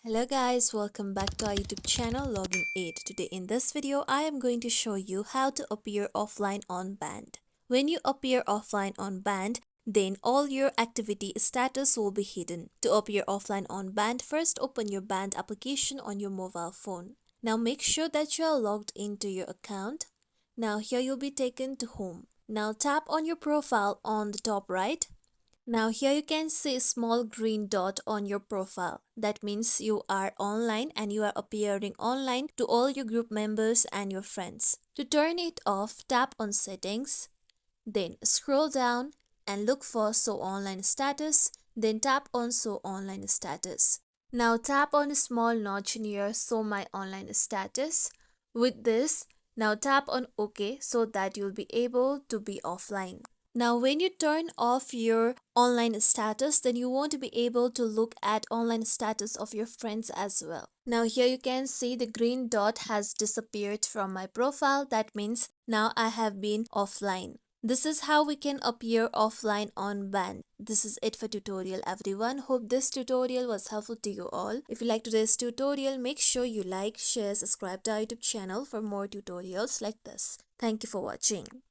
Hello guys, welcome back to our YouTube channel Login 8. Today in this video, I am going to show you how to appear offline on band. When you appear offline on band, then all your activity status will be hidden. To appear offline on band, first open your band application on your mobile phone. Now make sure that you are logged into your account. Now here you'll be taken to home. Now tap on your profile on the top right. Now here you can see a small green dot on your profile. That means you are online and you are appearing online to all your group members and your friends. To turn it off, tap on settings, then scroll down and look for show online status, then tap on show online status. Now tap on a small notch near show my online status. With this, now tap on OK so that you'll be able to be offline. Now when you turn off your online status, then you won't be able to look at online status of your friends as well. Now here you can see the green dot has disappeared from my profile. That means now I have been offline. This is how we can appear offline on band. This is it for tutorial everyone. Hope this tutorial was helpful to you all. If you like today's tutorial, make sure you like, share, subscribe to our YouTube channel for more tutorials like this. Thank you for watching.